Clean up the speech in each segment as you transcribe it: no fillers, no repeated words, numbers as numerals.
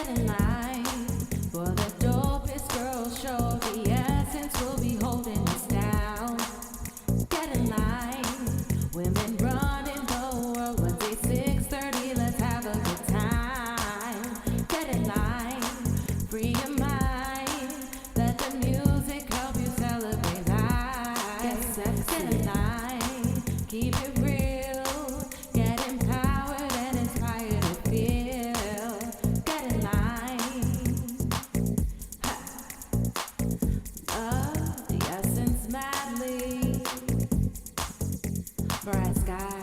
Get in line for the dopest girl show. The essence will be holding us down. Get in line, women running the world. Wednesday 6:30, let's have a good time. Get in line, free your mind. Let the music help you celebrate life. Get sexy. Get in line, keep it real. Get empowered and inspired to feel. Get in line, love the essence madly. Bright sky.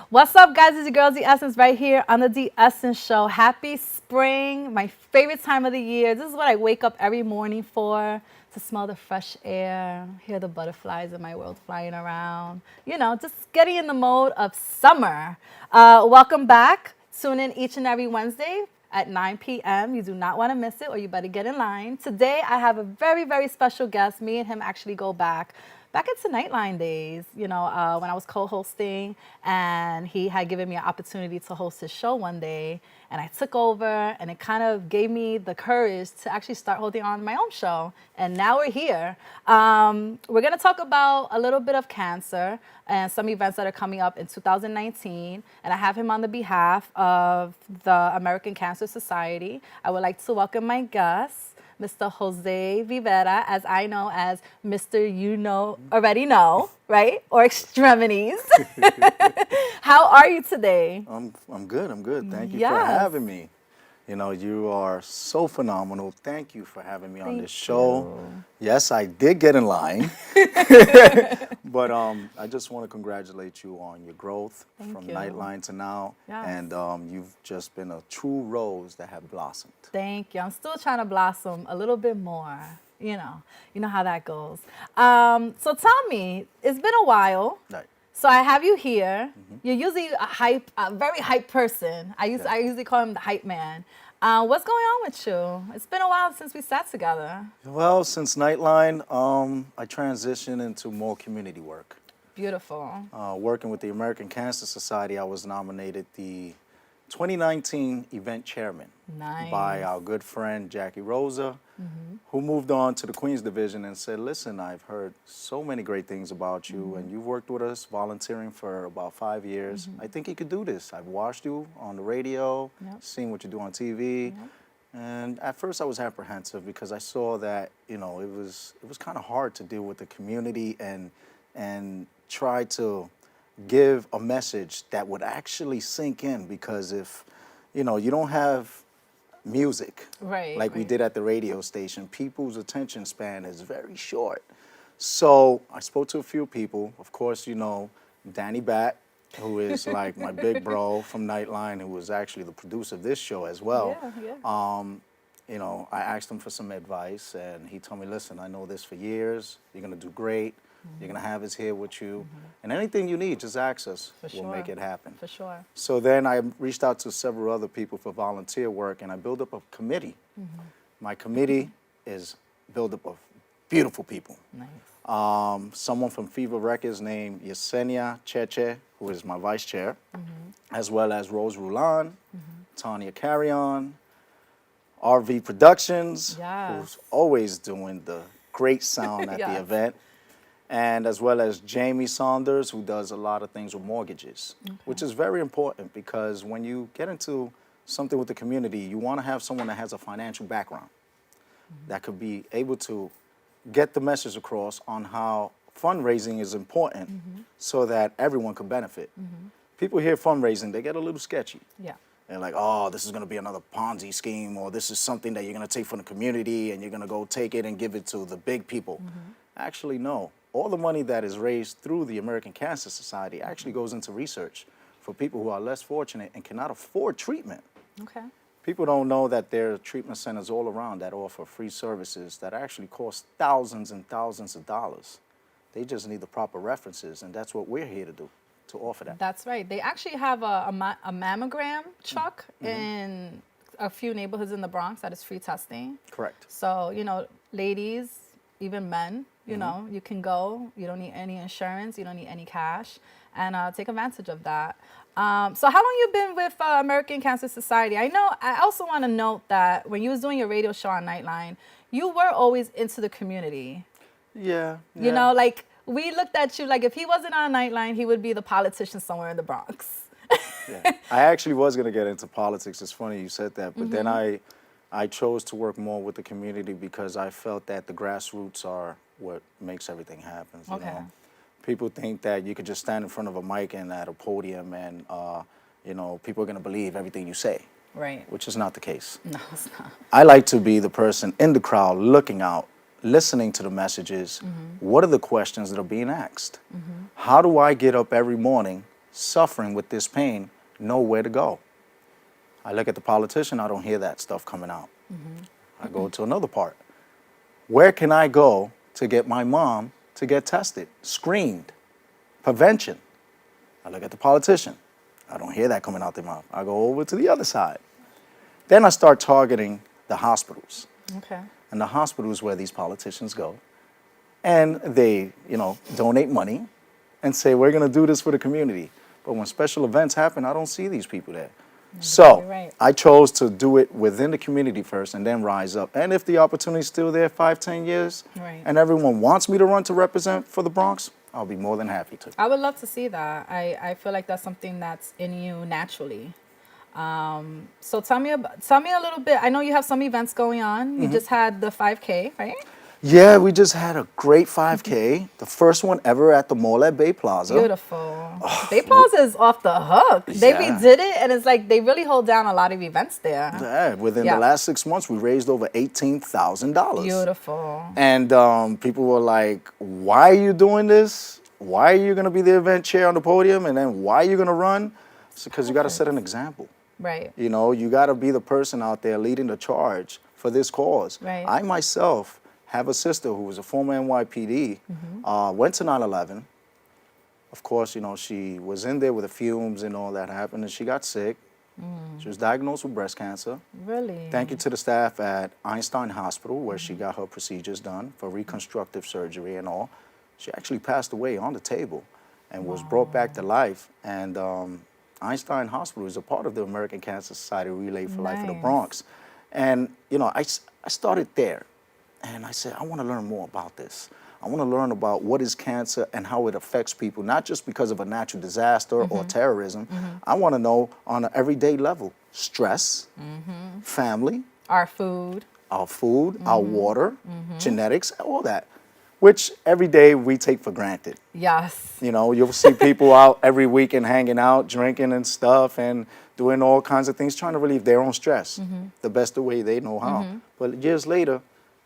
What's up, guys? It's your girl, The Essence, right here on the The Essence Show. Happy spring, my favorite time of the year. This is what I wake up every morning for, to smell the fresh air, hear the butterflies in my world flying around. You know, just getting in the mode of summer. Welcome back. Tune in each and every Wednesday at 9 p.m. You do not want to miss it, or you better get in line. Today, I have a very, very special guest. Me and him actually go back into Nightline days, you know, when I was co-hosting, and he had given me an opportunity to host his show one day, and I took over, and it kind of gave me the courage to actually start holding on my own show, and now we're here. We're going to talk about a little bit of cancer and some events that are coming up in 2019, and I have him on the behalf of the American Cancer Society. I would like to welcome my guest, Mr. Jose Rivera, as I know as Mr. You Know, Already Know, right? Or Extremities. How are you today? I'm good. Thank you for Yes. having me. You know, you are so phenomenal. Thank you for having me on Thank this show. you. Yes, I did get in line. But I just want to congratulate you on your growth from you. Nightline to now. Yes. And you've just been a true rose that have blossomed. Thank you. I'm still trying to blossom a little bit more. You know how that goes. So tell me, it's been a while. Right. So I have you here. You're usually a very hype person. I usually call him the hype man. What's going on with you? It's been a while since we sat together. Well, since Nightline, I transitioned into more community work. Beautiful. Working with the American Cancer Society, I was nominated the 2019 event chairman Nice. by our good friend Jackie Rosa, who moved on to the Queens Division and said, listen, I've heard so many great things about you, and you've worked with us volunteering for about 5 years. I think you could do this. I've watched you on the radio, Yep. seen what you do on TV. And at first I was apprehensive because I saw that, you know, it was kind of hard to deal with the community and try to give a message that would actually sink in, because if, you know, you don't have music Right, like we right. did at the radio station, people's attention span is very short. So I spoke to a few people. Of course, you know, Danny Batt, who is like my big bro from Nightline, who was actually the producer of this show as well. Yeah. You know, I asked him for some advice, and he told me, listen, I know this for years. You're going to do great. You're going to have us here with you. And anything you need, just ask us. For We'll sure. make it happen. For sure. So then I reached out to several other people for volunteer work, and I built up a committee. My committee is built up of beautiful people. Nice. Someone from Fever Records named Yesenia Cheche, who is my vice chair, as well as Rose Roulan, Tanya Carrion, RV Productions, Yes. who's always doing the great sound at Yes. the event, and as well as Jamie Saunders, who does a lot of things with mortgages, which is very important, because when you get into something with the community, you want to have someone that has a financial background that could be able to get the message across on how fundraising is important so that everyone can benefit. People hear fundraising, they get a little sketchy. Yeah. They're like, oh, this is going to be another Ponzi scheme, or this is something that you're going to take from the community and you're going to go take it and give it to the big people. Actually, no. All the money that is raised through the American Cancer Society actually goes into research for people who are less fortunate and cannot afford treatment. Okay. People don't know that there are treatment centers all around that offer free services that actually cost thousands and thousands of dollars. They just need the proper references, and that's what we're here to do, to offer that. That's right. They actually have a mammogram truck in a few neighborhoods in the Bronx that is free testing. Correct. So, you know, ladies, even men, you know, you can go. You don't need any insurance. You don't need any cash. And take advantage of that. So how long you been with American Cancer Society? I also want to note that when you was doing your radio show on Nightline, you were always into the community. Yeah. You know, like we looked at you like if he wasn't on Nightline, he would be the politician somewhere in the Bronx. Yeah. I actually was going to get into politics. It's funny you said that. But then I chose to work more with the community because I felt that the grassroots are what makes everything happen. You know? People think that you could just stand in front of a mic and at a podium and, you know, people are going to believe everything you say. Right. Which is not the case. No, it's not. I like to be the person in the crowd looking out, listening to the messages. What are the questions that are being asked? How do I get up every morning suffering with this pain, know where to go? I look at the politician, I don't hear that stuff coming out. I go to another part. Where can I go to get my mom to get tested, screened, prevention? I look at the politician. I don't hear that coming out their mouth. I go over to the other side. Then I start targeting the hospitals. Okay. And the hospital is where these politicians go. And they, you know, donate money and say, we're going to do this for the community. But when special events happen, I don't see these people there. So You're right. I chose to do it within the community first and then rise up. And if the opportunity's still there 5, 10 years, Right. and everyone wants me to run to represent for the Bronx, I'll be more than happy to. I would love to see that. I feel like that's something that's in you naturally. So tell me a little bit. I know you have some events going on. You just had the 5K, right? Yeah, we just had a great 5K, the first one ever at the mall at Bay Plaza. Beautiful. Bay Plaza is off the hook. They Yeah. redid it, and it's like they really hold down a lot of events there. Yeah, within Yeah. the last 6 months, we raised over $18,000. Beautiful. And people were like, why are you doing this? Why are you going to be the event chair on the podium? And then why are you going to run? It's because you got to set an example. Right. You know, you got to be the person out there leading the charge for this cause. Right. I myself have a sister who was a former NYPD, went to 9/11. Of course, you know, she was in there with the fumes and all that happened, and she got sick. She was diagnosed with breast cancer. Really? Thank you to the staff at Einstein Hospital, where she got her procedures done for reconstructive surgery and all. She actually passed away on the table and was brought back to life. And Einstein Hospital is a part of the American Cancer Society Relay for Life of the Nice. Bronx. And, you know, I started there. And I said, I want to learn more about this. I want to learn about what is cancer and how it affects people, not just because of a natural disaster or terrorism. I want to know on an everyday level, stress, family, Our food. our food, our water, genetics, all that, which every day we take for granted. Yes. You know, you'll see people out every weekend hanging out, drinking and stuff, and doing all kinds of things, trying to relieve their own stress the best way they know how. But years later,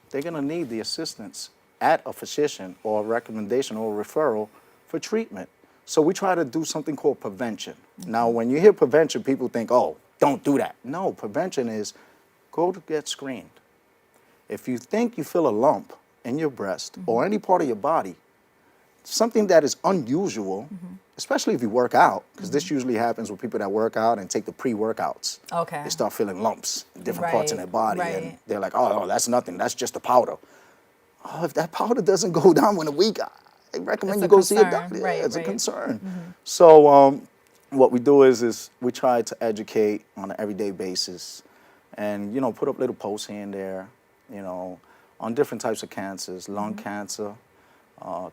they're going to need the assistance at a physician or a recommendation or a referral for treatment. So we try to do something called prevention. Now, when you hear prevention, people think, oh, don't do that. No, prevention is go to get screened. If you think you feel a lump in your breast or any part of your body, something that is unusual, especially if you work out, because this usually happens with people that work out and take the pre-workouts. Okay. They start feeling lumps in different parts in their body, and right. they're like, oh, that's nothing, that's just the powder. Oh, if that powder doesn't go down in a week, I recommend It's you a go see a concern. doctor. Right, Yeah, it's a right. concern. So what we do is we try to educate on an everyday basis and, you know, put up little posts here and there, you know, on different types of cancers, lung cancer,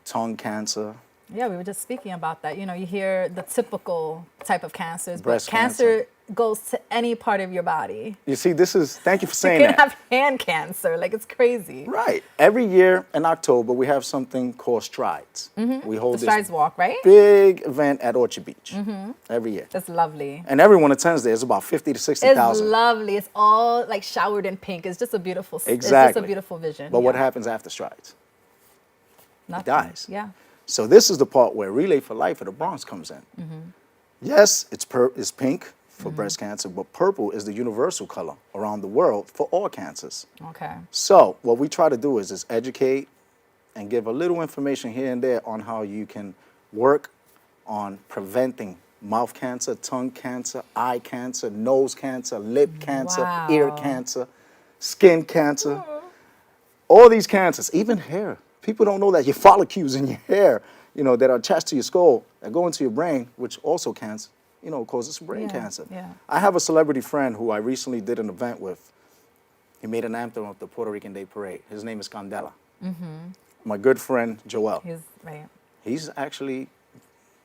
tongue cancer. Yeah, we were just speaking about that. You know, you hear the typical type of cancers, Breast but cancer goes to any part of your body. You see, thank you for You saying can that. have hand cancer. Like, it's crazy. Right. Every year in October, we have something called Strides. We hold The this Strides Walk, right? big event at Orchard Beach every year. It's lovely. And everyone attends there. It's about 50 to It's 60,000. lovely. It's all like showered in pink. It's just a beautiful. It's Exactly. just a beautiful vision. But what Yeah. happens after Strides? Nothing. dies. Yeah. So this is the part where Relay for Life of the Bronx comes in. Yes, it's pink for breast cancer, but purple is the universal color around the world for all cancers. Okay. So what we try to do is educate and give a little information here and there on how you can work on preventing mouth cancer, tongue cancer, eye cancer, nose cancer, lip cancer, ear Wow. cancer, skin cancer. All these cancers, even hair. People don't know that your follicles in your hair, you know, that are attached to your skull, that go into your brain, which also causes brain Yeah, cancer. yeah. I have a celebrity friend who I recently did an event with. He made an anthem of the Puerto Rican Day Parade. His name is Candela. My good friend, Joel. He's right. He's actually,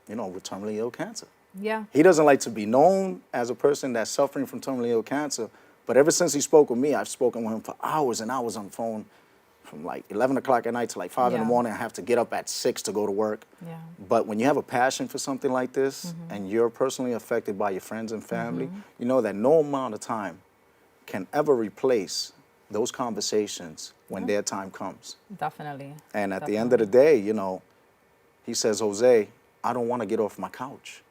with terminally ill cancer. Yeah. He doesn't like to be known as a person that's suffering from terminally ill cancer, but ever since he spoke with me, I've spoken with him for hours and hours on the phone, from like 11 o'clock at night to like 5 in the Yeah. morning. I have to get up at 6 to go to work. Yeah. But when you have a passion for something like this and you're personally affected by your friends and family, you know that no amount of time can ever replace those conversations when their time comes. Definitely. And at the end of the day, he says, Jose, I don't want to get off my couch.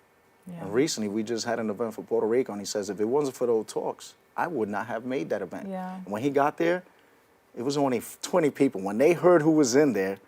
Yeah. And recently, we just had an event for Puerto Rico, and he says, if it wasn't for those talks, I would not have made that event. Yeah. And when he got there, it was only 20 people. When they heard who was in there,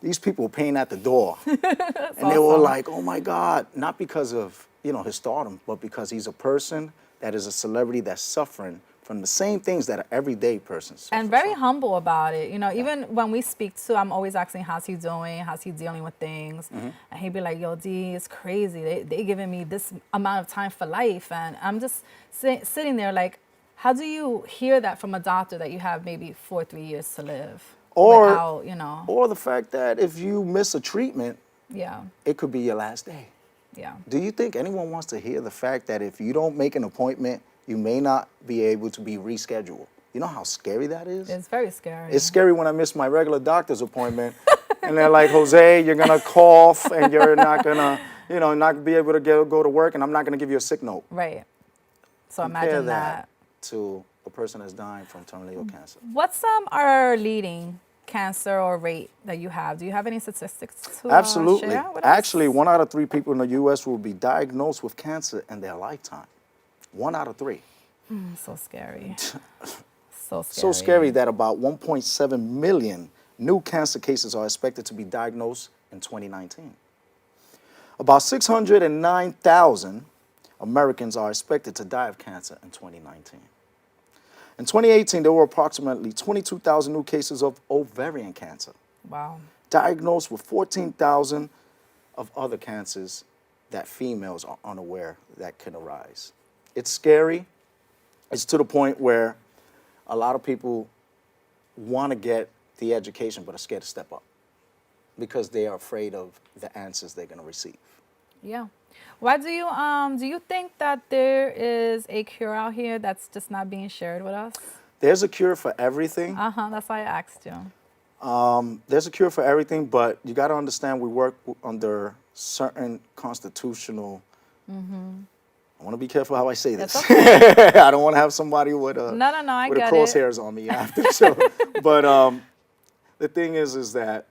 these people were paying at the door. And they were like, oh my God, not because of, his stardom, but because he's a person that is a celebrity that's suffering from the same things that an everyday person suffers And very from. humble about it. Even when we speak to, I'm always asking, how's he doing? How's he dealing with things? And he'd be like, yo, D, it's crazy. They giving me this amount of time for life. And I'm just sitting there like, how do you hear that from a doctor that you have maybe 3 years to live? Or, without, or the fact that if you miss a treatment, Yeah. it could be your last day. Yeah. Do you think anyone wants to hear the fact that if you don't make an appointment, you may not be able to be rescheduled? You know how scary that is? It's very scary. It's scary when I miss my regular doctor's appointment and they're like, Jose, you're going to cough and you're not going to, not be able to go to work and I'm not going to give you a sick note. Right. So Compare imagine that. to a person that's dying from terminally ill cancer. What's our leading cancer or rate that you have? Do you have any statistics to Absolutely. share with us? Actually, 1 out of 3 people in the U.S. will be diagnosed with cancer in their lifetime. 1 out of 3. So scary. So scary. So scary that about 1.7 million new cancer cases are expected to be diagnosed in 2019. About 609,000 Americans are expected to die of cancer in 2019. In 2018, there were approximately 22,000 new cases of ovarian cancer, Wow. diagnosed with 14,000 of other cancers that females are unaware that can arise. It's scary. It's to the point where a lot of people want to get the education but are scared to step up because they are afraid of the answers they're going to receive. Yeah. Why do you think that there is a cure out here that's just not being shared with us? There's a cure for everything. That's why I asked you. There's a cure for everything, but you got to understand we work under certain constitutional. I want to be careful how I say this. That's okay. I don't want to have somebody with a No, I with a get it. crosshairs on me after the show. But the thing is that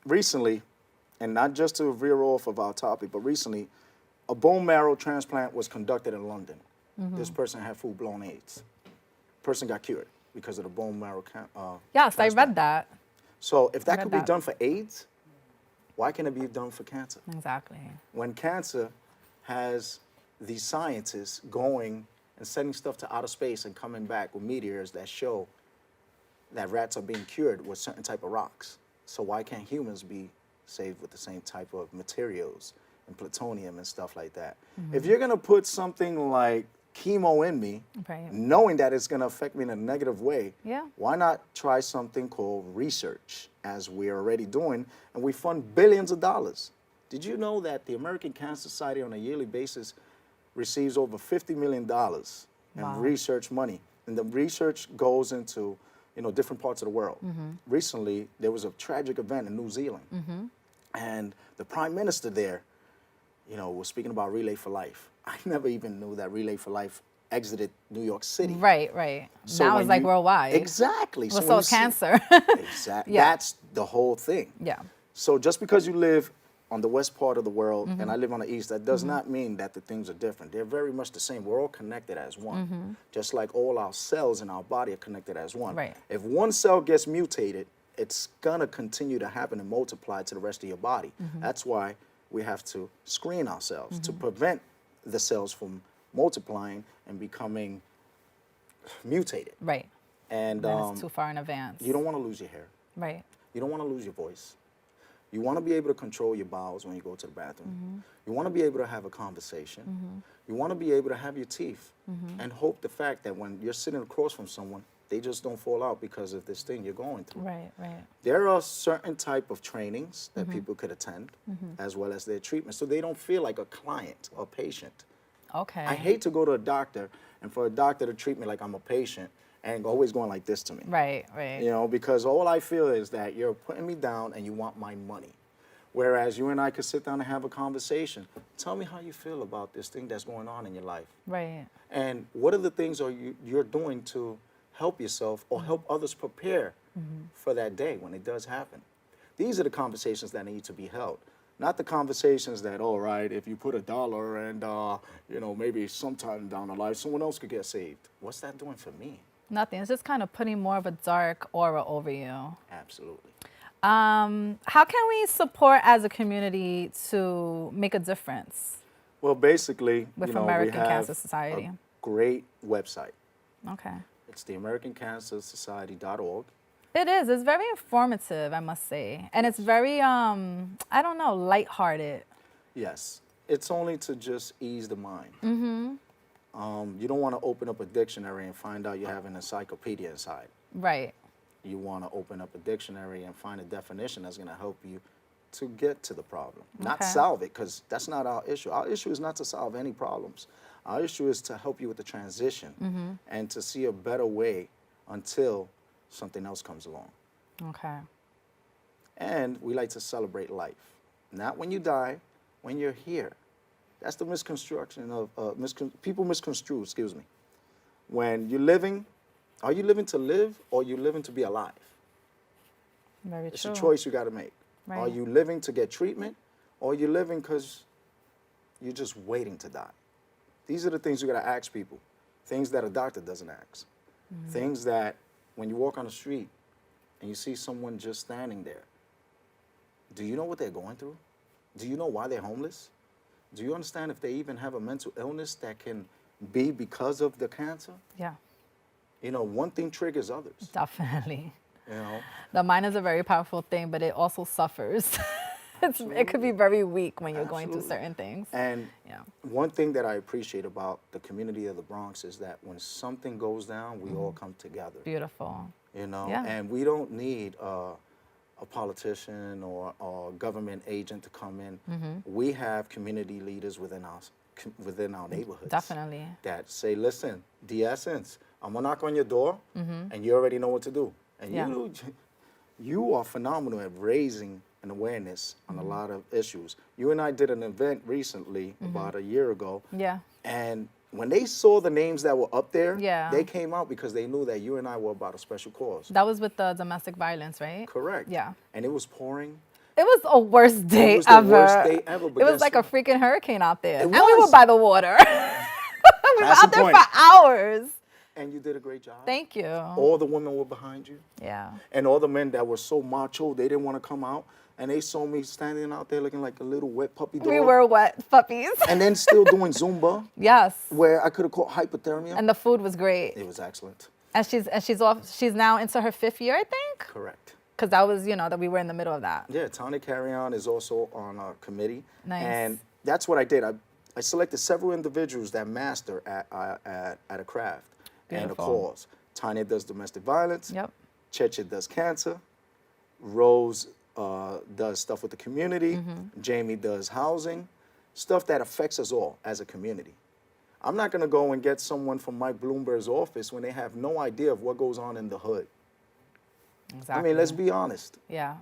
recently, and not just to veer off of our topic, but recently, a bone marrow transplant was conducted in London. This person had full-blown AIDS. Person got cured because of the bone marrow Yes, I transplant. read that. So if that read could be that. done for AIDS, why can't it be done for cancer? Exactly. When cancer has these scientists going and sending stuff to outer space and coming back with meteors that show that rats are being cured with certain type of rocks. So why can't humans be saved with the same type of materials and plutonium and stuff like that? If you're gonna put something like chemo in me, Right. knowing that it's gonna affect me in a negative way, Yeah. why not try something called research, as we're already doing, and we fund billions of dollars. Did you know that the American Cancer Society on a yearly basis receives over $50 million in Wow. research money? And the research goes into different parts of the world. Recently, there was a tragic event in New Zealand. And the prime minister there, was speaking about Relay for Life. I never even knew that Relay for Life exited New York City. Right. So now when it's like you- worldwide. Exactly. Well, when so you is see- cancer. Exactly. Yeah. That's the whole thing. Yeah. So just because you live on the west part of the world and I live on the east, that does not mean that the things are different. They're very much the same. We're all connected as one. Just like all our cells in our body are connected as one. Right. If one cell gets mutated, it's going to continue to happen and multiply to the rest of your body. That's why we have to screen ourselves to prevent the cells from multiplying and becoming mutated. Right. And That is too far in advance. you don't want to lose your hair. Right. You don't want to lose your voice. You want to be able to control your bowels when you go to the bathroom. You want to be able to have a conversation. You want to be able to have your teeth and hope the fact that when you're sitting across from someone, they just don't fall out because of this thing you're going through. Right, right. There are certain type of trainings that people could attend as well as their treatment so they don't feel like a client or patient. Okay. I hate to go to a doctor and for a doctor to treat me like I'm a patient and always going like this to me. Right, right. You know, because all I feel is that you're putting me down and you want my money. Whereas you and I could sit down and have a conversation. Tell me how you feel about this thing that's going on in your life. Right. And what are the things you're doing to help yourself or help others prepare for that day when it does happen? These are the conversations that need to be held. Not the conversations that, all right, if you put $1 and, you know, maybe sometime down the line, someone else could get saved. What's that doing for me? Nothing. It's just kind of putting more of a dark aura over you. Absolutely. How can we support as a community to make a difference Well, basically, with you know, American we have Cancer Society? a great website. Okay. It's the AmericanCancerSociety.org. It is. It's very informative, I must say. And it's very, I don't know, lighthearted. Yes. It's only to just ease the mind. You don't want to open up a dictionary and find out you have an encyclopedia inside. Right. You want to open up a dictionary and find a definition that's going to help you to get to the problem. Not Okay. solve it, because that's not our issue. Our issue is not to solve any problems. Our issue is to help you with the transition and to see a better way until something else comes along. Okay. And we like to celebrate life. Not when you die, when you're here. That's the misconstruction of, people misconstrue, excuse me. When you're living, are you living to live or are you living to be alive? Very It's true. a choice you got to make. Right. Are you living to get treatment or are you living because you're just waiting to die? These are the things you got to ask people. Things that a doctor doesn't ask. Things that when you walk on the street and you see someone just standing there, do you know what they're going through? Do you know why they're homeless? Do you understand if they even have a mental illness that can be because of the cancer? Yeah, You know, one thing triggers others, definitely. you know. The mind is a very powerful thing, but it also suffers. It could be very weak when you're going through Absolutely. certain things. And Yeah. one thing that I appreciate about the community of the Bronx is that when something goes down, we all come together, Beautiful. you know. Yeah. And we don't need a politician or a government agent to come in. We have community leaders within our neighborhoods. Definitely. That say, listen, the essence, I'm gonna knock on your door, and you already know what to do. And Yeah. you are phenomenal at raising an awareness on a lot of issues. You and I did an event recently, about a year ago, Yeah. and when they saw the names that were up there, Yeah. they came out because they knew that you and I were about a special cause. That was with the domestic violence, right? Correct. Yeah. And it was pouring. It was a worst day was the ever. worst day ever, but It was guess like a what? freaking hurricane out there. It And we were was. by the water. We were That's out the there point. for hours. And you did a great job. Thank you. All the women were behind you. Yeah. And all the men that were so macho, they didn't want to come out. And they saw me standing out there looking like a little wet puppy dog. We were wet puppies. And then still doing Zumba, Yes. where I could have caught hypothermia. And the food was great. It was excellent. And she's now into her 5th year, I think. Correct. Because that was, that we were in the middle of that. Yeah, Tony Carrion is also on our committee. Nice. And that's what I did. I selected several individuals that master at a craft and a Beautiful. cause. Tanya does domestic violence. Yep. Cheche does cancer. Rose does stuff with the community. Jamie does housing. Stuff that affects us all as a community. I'm not going to go and get someone from Mike Bloomberg's office when they have no idea of what goes on in the hood. Exactly. I mean, let's be honest. Yeah.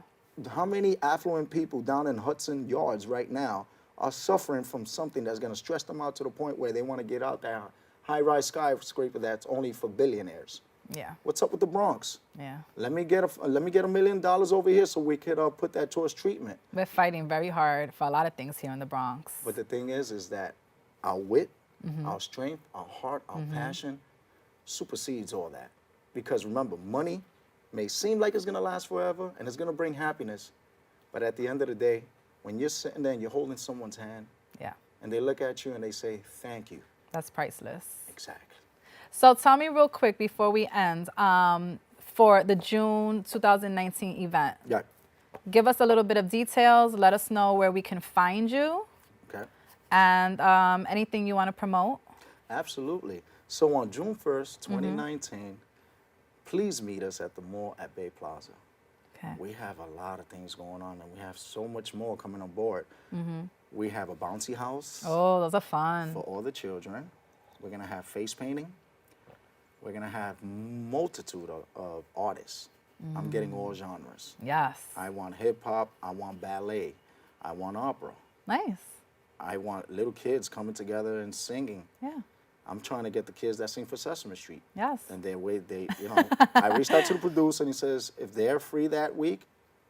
How many affluent people down in Hudson Yards right now are suffering from something that's going to stress them out to the point where they want to get out that high-rise skyscraper that's only for billionaires? Yeah. What's up with the Bronx? Yeah. Let me get $1 million over here so we could put that towards treatment. We're fighting very hard for a lot of things here in the Bronx. But the thing is that our wit, our strength, our heart, our passion supersedes all that. Because remember, money may seem like it's going to last forever and it's going to bring happiness. But at the end of the day, when you're sitting there and you're holding someone's hand Yeah. and they look at you and they say, thank you. That's priceless. Exactly. So tell me real quick before we end, for the June 2019 event, Yeah. give us a little bit of details. Let us know where we can find you. Okay. And anything you want to promote. Absolutely. So on June 1st, 2019, please meet us at the mall at Bay Plaza. Okay. We have a lot of things going on, and we have so much more coming on board. We have a bouncy house Oh, those are fun. for all the children. We're going to have face painting. We're going to have multitude of artists. I'm getting all genres. Yes. I want hip hop, I want ballet, I want opera. Nice. I want little kids coming together and singing. Yeah. I'm trying to get the kids that sing for Sesame Street. Yes. And they, I reached out to the producer and he says, if they're free that week,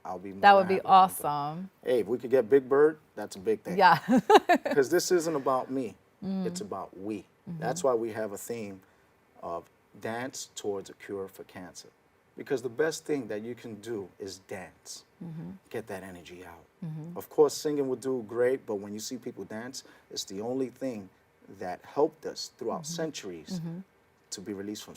I'll be more That than would be happy to come through. awesome. Hey, if we could get Big Bird, that's a big thing. Yeah. Because this isn't about me, it's about we. That's why we have a theme of dance towards a cure for cancer. Because the best thing that you can do is dance. Get that energy out. Of course, singing would do great, but when you see people dance, it's the only thing that helped us throughout centuries to be released from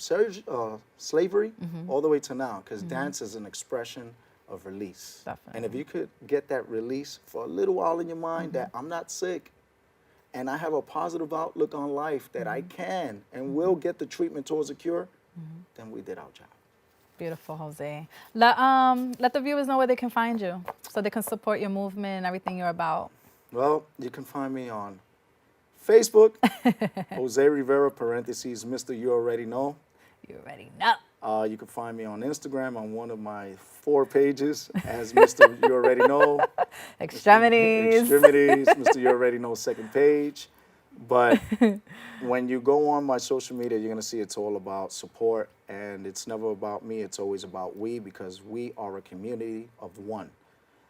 slavery all the way to now, because dance is an expression of release. Definitely. And if you could get that release for a little while in your mind that I'm not sick, and I have a positive outlook on life that I can and will get the treatment towards a cure, then we did our job. Beautiful, Jose. Let the viewers know where they can find you so they can support your movement and everything you're about. Well, you can find me on Facebook, Jose Rivera, parentheses, Mr. You Already Know. You already know. You can find me on Instagram on one of my 4 pages as Mr. You Already Know. Extremities. Extremities, Mr. You Already Know, second page. But when you go on my social media, you're going to see it's all about support. And it's never about me. It's always about we, because we are a community of one.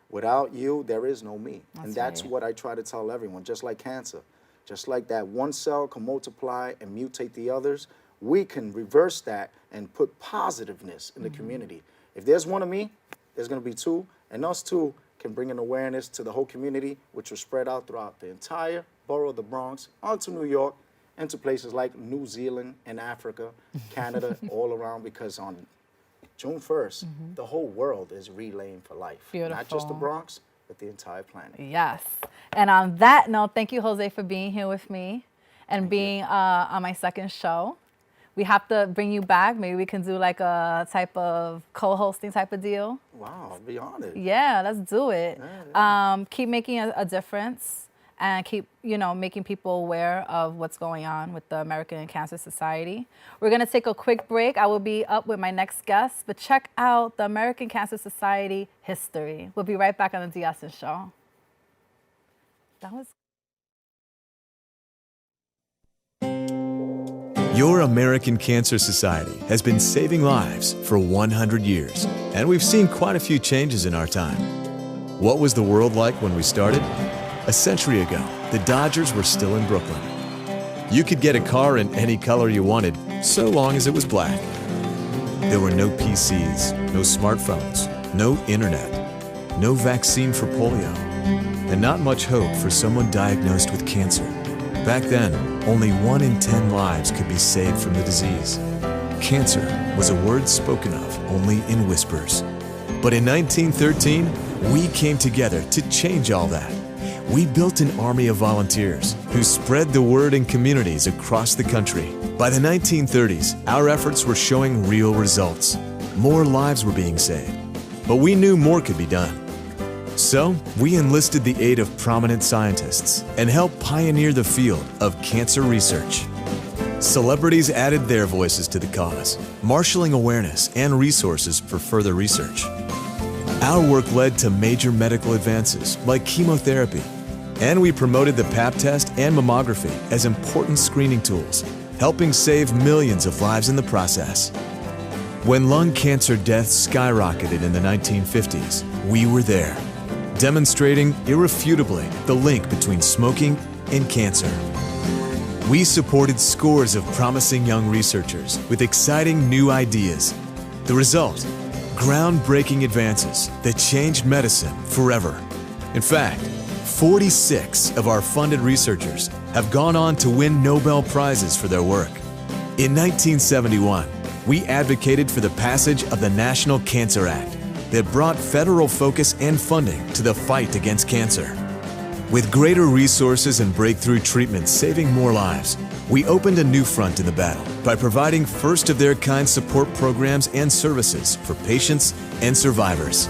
Without you, there is no me. And that's right. what I try to tell everyone, just like cancer. Just like that one cell can multiply and mutate the others, we can reverse that and put positiveness in the community. If there's one of me, there's going to be 2. And us 2 can bring an awareness to the whole community, which will spread out throughout the entire borough of the Bronx, onto New York, and to places like New Zealand and Africa, Canada, all around, because on June 1st, the whole world is relaying for life. Not just the Beautiful. Bronx, but the entire planet. Yes. And on that note, thank you, Jose, for being here with me and being on my second show. We have to bring you back. Maybe we can do like a type of co-hosting type of deal. Wow, I'll be honored. Yeah, let's do it. Yeah. Keep making a difference and keep, making people aware of what's going on with the American Cancer Society. We're going to take a quick break. I will be up with my next guest, but check out the American Cancer Society history. We'll be right back on the D. Essence Show. That was... Your American Cancer Society has been saving lives for 100 years, and we've seen quite a few changes in our time. What was the world like when we started? A century ago, the Dodgers were still in Brooklyn. You could get a car in any color you wanted, so long as it was black. There were no PCs, no smartphones, no internet, no vaccine for polio, and not much hope for someone diagnosed with cancer. Back then, only 1 in 10 lives could be saved from the disease. Cancer was a word spoken of only in whispers. But in 1913, we came together to change all that. We built an army of volunteers who spread the word in communities across the country. By the 1930s, our efforts were showing real results. More lives were being saved, but we knew more could be done. So, we enlisted the aid of prominent scientists and helped pioneer the field of cancer research. Celebrities added their voices to the cause, marshaling awareness and resources for further research. Our work led to major medical advances like chemotherapy, and we promoted the Pap test and mammography as important screening tools, helping save millions of lives in the process. When lung cancer deaths skyrocketed in the 1950s, we were there, demonstrating irrefutably the link between smoking and cancer. We supported scores of promising young researchers with exciting new ideas. The result? Groundbreaking advances that changed medicine forever. In fact, 46 of our funded researchers have gone on to win Nobel Prizes for their work. In 1971, we advocated for the passage of the National Cancer Act, that brought federal focus and funding to the fight against cancer. With greater resources and breakthrough treatments saving more lives, we opened a new front in the battle by providing first-of-their-kind support programs and services for patients and survivors.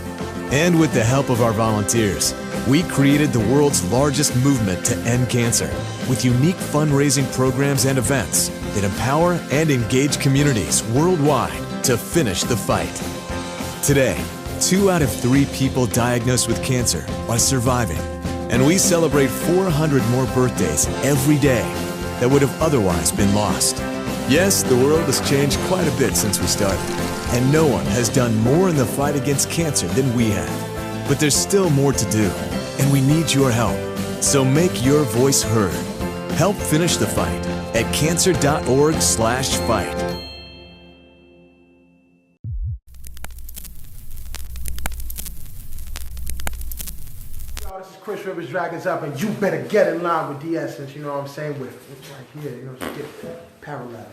And with the help of our volunteers, we created the world's largest movement to end cancer with unique fundraising programs and events that empower and engage communities worldwide to finish the fight. Today, 2 out of 3 people diagnosed with cancer are surviving, and we celebrate 400 more birthdays every day that would have otherwise been lost. Yes, the world has changed quite a bit since we started, and no one has done more in the fight against cancer than we have. But there's still more to do, and we need your help. So make your voice heard. Help finish the fight at cancer.org/fight. This is Chris Rivers Dragons Up, and you better get in line with the essence, you know what I'm saying, with right here, you know, skip parallel.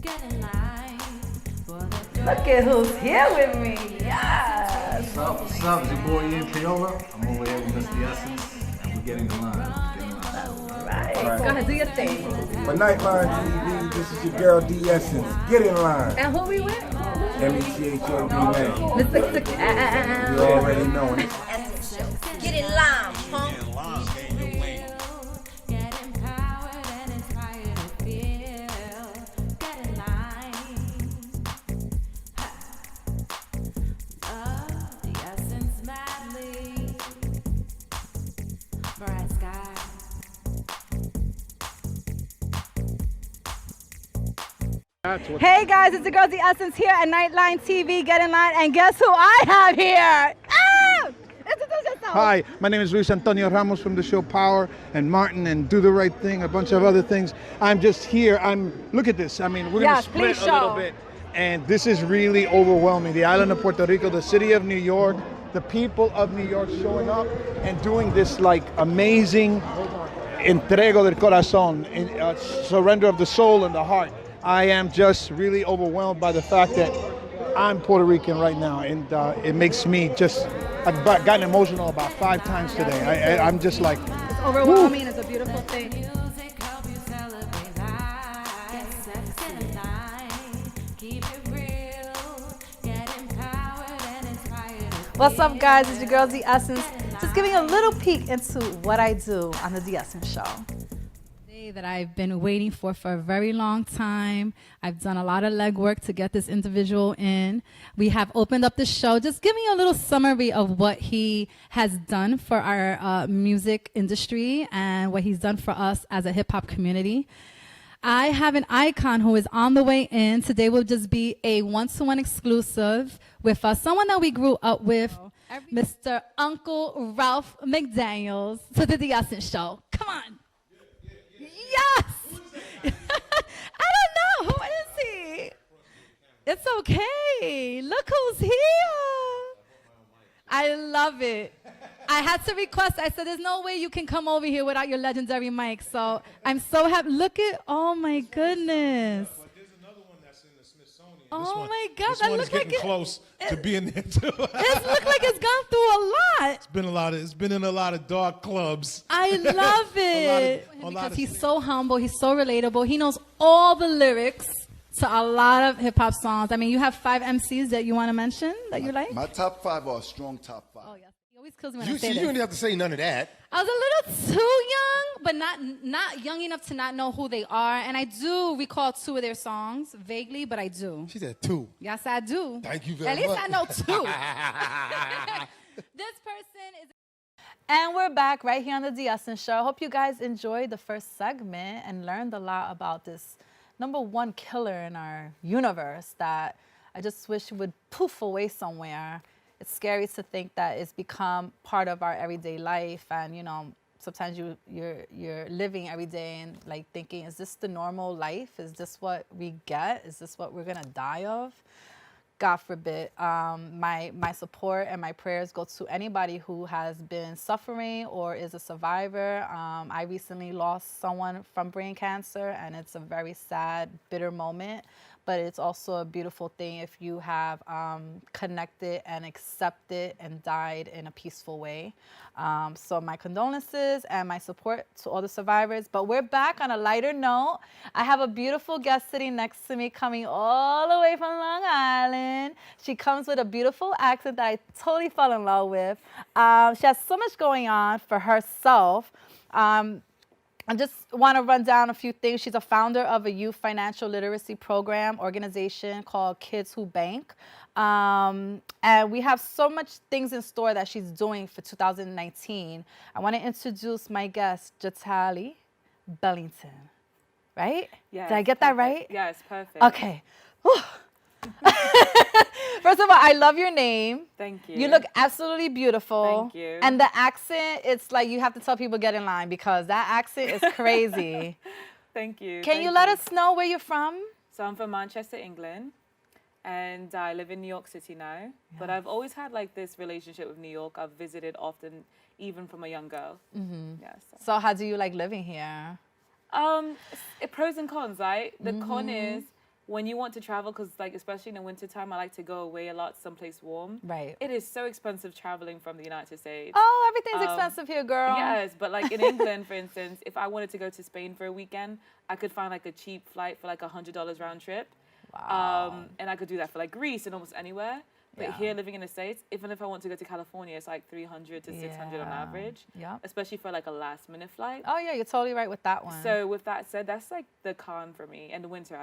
Get in line for the Look at who's here with me. Yes. What's up? What's up? It's your boy Ian Payola. I'm over here with Mr. Essence, and we're getting in line. Right. Go ahead, do your thing. For Nightline TV, this is your girl D Essence. Get in line. And who we with? MECHOD man. Mr. You already know it. Get in line, punk. get empowered and inspired to feel. Get in line. Love the essence madly. Bright sky. Hey guys, it's the girl The Essence here at Nightline TV. Get in line, and guess who I have here? Ah! Introduce yourself. Hi, my name is Luis Antonio Ramos from the show Power and Martin and Do the Right Thing, a bunch of other things. I'm just here. Look at this. I mean, we're Yes, gonna please split a little show. bit, and this is really overwhelming. The island of Puerto Rico, the city of New York, the people of New York showing up and doing this like amazing entrego del corazón, surrender of the soul and the heart. I am just really overwhelmed by the fact that I'm Puerto Rican right now, and it makes me just, I've gotten emotional about 5 times today. I'm just like, It's overwhelming. It's a beautiful thing. Music help you celebrate life. Get set, get in line. Keep it real. Get empowered and inspired to What's up, guys? It's your girl The Essence. Just giving a little peek into what I do on the The Essence Show. That I've been waiting for a very long time. I've done a lot of legwork to get this individual in. We have opened up the show. Just give me a little summary of what he has done for our music industry and what he's done for us as a hip hop community. I have an icon who is on the way in. Today will just be a one-to-one exclusive with someone that we grew up with, Mr. Uncle Ralph McDaniels, to the Essence Show. Come on. Yes! I don't know. Who is he? It's okay. Look who's here. I love it. I had to request. I said, there's no way you can come over here without your legendary mic. So I'm so happy. Look at, oh my goodness. But there's another one that's in the Smithsonian. Oh my God, This that one is looks like getting it- close to being there too. It looks like it's gone through a lot. It's been in a lot of dark clubs. I love it. a lot Because of- he's so humble, he's so relatable. He knows all the lyrics to a lot of hip hop songs. I mean, you have 5 MCs that you want to mention that you like? My top 5 are a strong top 5. Oh, yes. He always kills me when You I say see, this. you didn't have to say none of that. I was a little too young, but not young enough to not know who they are. And I do recall 2 of their songs, vaguely, but I do. She said 2. Yes, I do. Thank you very At least much. I know 2. This person is... And we're back right here on the The Essence Show. I hope you guys enjoyed the first segment and learned a lot about this #1 killer in our universe that I just wish would poof away somewhere. It's scary to think that it's become part of our everyday life, and you know, sometimes you're living every day and like thinking, is this the normal life? Is this what we get? Is this what we're gonna die of? God forbid. My support and my prayers go to anybody who has been suffering or is a survivor. I recently lost someone from brain cancer, and it's a very sad, bitter moment. but it's also a beautiful thing if you have connected and accepted and died in a peaceful way. So my condolences and my support to all the survivors. But we're back on a lighter note. I have a beautiful guest sitting next to me coming all the way from Long Island. She comes with a beautiful accent that I totally fell in love with. She has so much going on for herself. I just want to run down a few things. She's a founder of a youth financial literacy program organization called Kids Who Bank. And we have so much things in store that she's doing for 2019. I want to introduce my guest, Jatali Bellanton. Right? Yes, did I get that right? Yes, perfect. Okay. First of all, I love your name. Thank you. You look absolutely beautiful. Thank you. And the accent, it's like you have to tell people get in line because that accent is crazy. Thank you. Can you let us know where you're from? So I'm from Manchester, England, and I live in New York City now. Yeah. But I've always had like this relationship with New York. I've visited often, even from a young girl. Mm-hmm. Yeah, so how do you like living here? Pros and cons, right? The con is when you want to travel, because like especially in the wintertime, I like to go away a lot, someplace warm. Right. It is so expensive traveling from the United States. Oh, everything's expensive here, girl. Yes, but like in England, for instance, if I wanted to go to Spain for a weekend, I could find like a cheap flight for like $100 round trip. Wow. And I could do that for like Greece and almost anywhere. But here, living in the States, even if I want to go to California, it's like $300 to $600 on average. Yeah. Especially for like a last minute flight. Oh yeah, you're totally right with that one. So with that said, that's like the con for me. And the winter,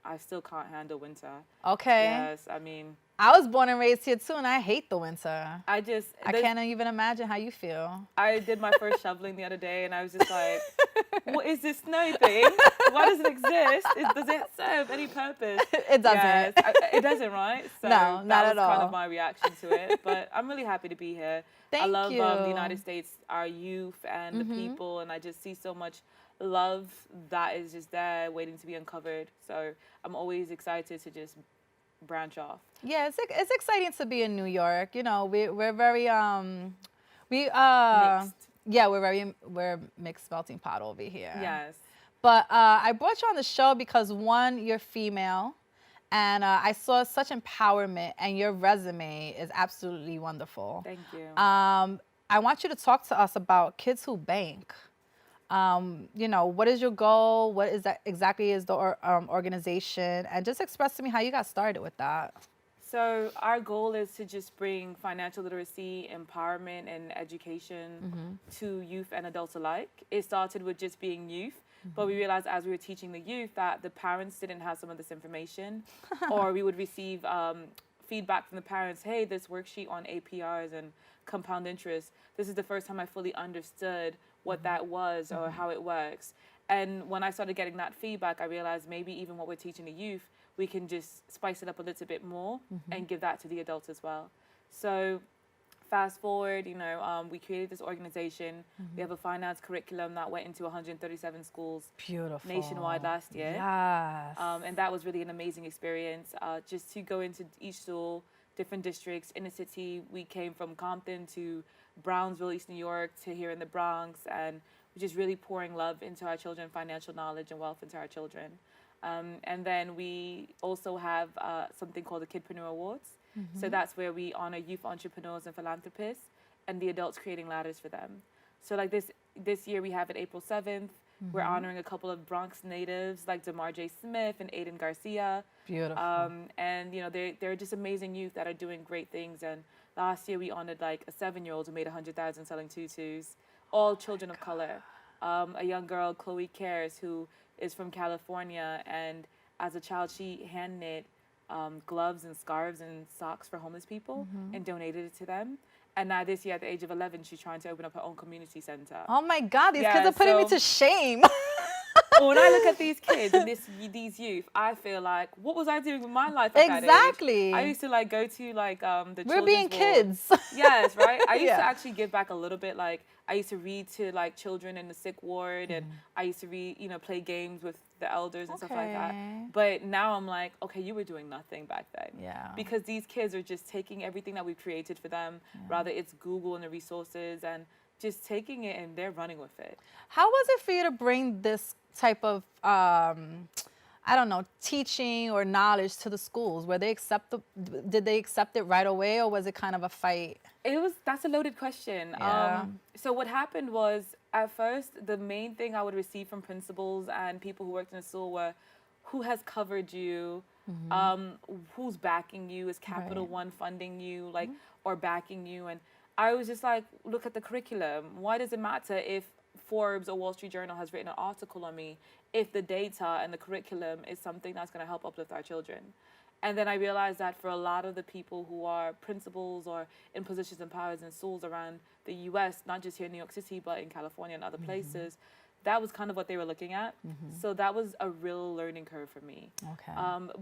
I still can't handle winter. Okay. Yes, I mean. I was born and raised here too, and I hate the winter. I can't even imagine how you feel. I did my first shoveling the other day, and I was just like, what is this snow thing? Why does it exist? Does it serve any purpose? It doesn't. Yes, it doesn't, right? So no, not at all. That was kind of my reaction to it. But I'm really happy to be here. I love the United States, our youth, and the people, and I just see so much love that is just there waiting to be uncovered. So I'm always excited to just branch off. Yeah, it's exciting to be in New York. You know, we're very mixed. Yeah, we're mixed melting pot over here. Yes. But I brought you on the show because one, you're female, and I saw such empowerment, and your resume is absolutely wonderful. Thank you. I want you to talk to us about Kids Who Bank. You know, what is your goal? What is that exactly is the organization? And just express to me how you got started with that. So our goal is to just bring financial literacy, empowerment, and education to youth and adults alike. It started with just being youth, but we realized as we were teaching the youth that the parents didn't have some of this information, or we would receive feedback from the parents, hey, this worksheet on APRs and compound interest, this is the first time I fully understood what that was or how it works. And when I started getting that feedback, I realized maybe even what we're teaching the youth, we can just spice it up a little bit more and give that to the adults as well. So fast forward, you know, we created this organization. We have a finance curriculum that went into 137 schools nationwide last year. Yes. And that was really an amazing experience. Just to go into each school, different districts, inner city. We came from Compton to Brownsville, East New York, to here in the Bronx, and we're just really pouring love into our children, financial knowledge and wealth into our children. And then we also have something called the Kidpreneur Awards. So that's where we honor youth entrepreneurs and philanthropists and the adults creating ladders for them. So like this year we have it April 7th. We're honoring a couple of Bronx natives like DeMar J. Smith and Aiden Garcia. Beautiful. And you know, they're just amazing youth that are doing great things. And last year we honored like a 7-year-old who made 100,000 selling tutus, all children of color. A young girl, Chloe Cares, who is from California, and as a child she hand knit gloves and scarves and socks for homeless people and donated it to them. And now this year at the age of 11, she's trying to open up her own community center. Oh my God, these kids are putting me to shame. When I look at these kids and these youth, I feel like, what was I doing with my life at that age? I used to like go to like the We're being kids. Yes, right? I used to actually give back a little bit. Like I used to read to like children in the sick ward, and I used to read, you know, play games with the elders and stuff like that. But now I'm like, okay, you were doing nothing back then. Yeah. Because these kids are just taking everything that we've created for them, rather it's Google and the resources, and just taking it and they're running with it. How was it for you to bring this type of, I I don't know, teaching or knowledge to the schools? Did they accept it right away, or was it kind of a fight? That's a loaded question. Yeah. So what happened was, at first, the main thing I would receive from principals and people who worked in the school were, who has covered you, who's backing you, is Capital One funding you, like, or backing you? And I was just like, look at the curriculum. Why does it matter if Forbes or Wall Street Journal has written an article on me if the data and the curriculum is something that's going to help uplift our children? And then I realized that for a lot of the people who are principals or in positions and powers in schools around the US, not just here in New York City, but in California and other places, that was kind of what they were looking at. So that was a real learning curve for me. Okay.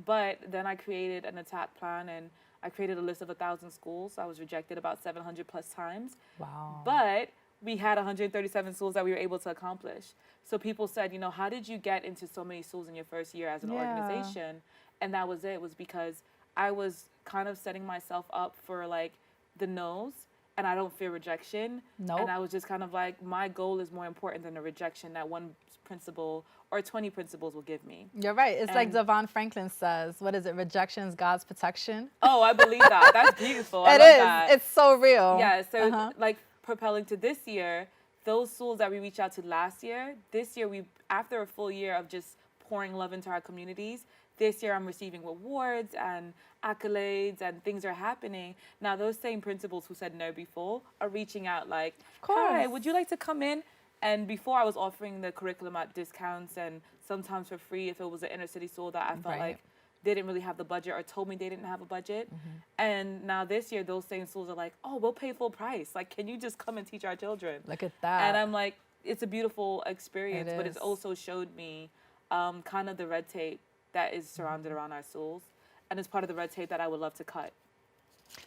But then I created an attack plan, and I created a list of 1,000 schools. I was rejected about 700 plus times. Wow. But we had 137 schools that we were able to accomplish. So people said, you know, how did you get into so many schools in your first year as an organization? And that was it, was because I was kind of setting myself up for like the no's, and I don't fear rejection. Nope. And I was just kind of like, my goal is more important than the rejection that one principal or 20 principals will give me. You're right. It's like Devon Franklin says, what is it? Rejection is God's protection. Oh, I believe that. That's beautiful. I It love is. that. It's so real. Yeah, so like propelling to this year, those schools that we reached out to last year, this year after a full year of just pouring love into our communities, this year I'm receiving awards and accolades and things are happening. Now those same principals who said no before are reaching out like, hi, would you like to come in? And before I was offering the curriculum at discounts and sometimes for free if it was an inner city school that I felt like they didn't really have the budget or told me they didn't have a budget. And now this year, those same schools are like, oh, we'll pay full price. Like, can you just come and teach our children? Look at that. And I'm like, it's a beautiful experience, but it's also showed me kind of the red tape that is surrounded around our schools. And it's part of the red tape that I would love to cut.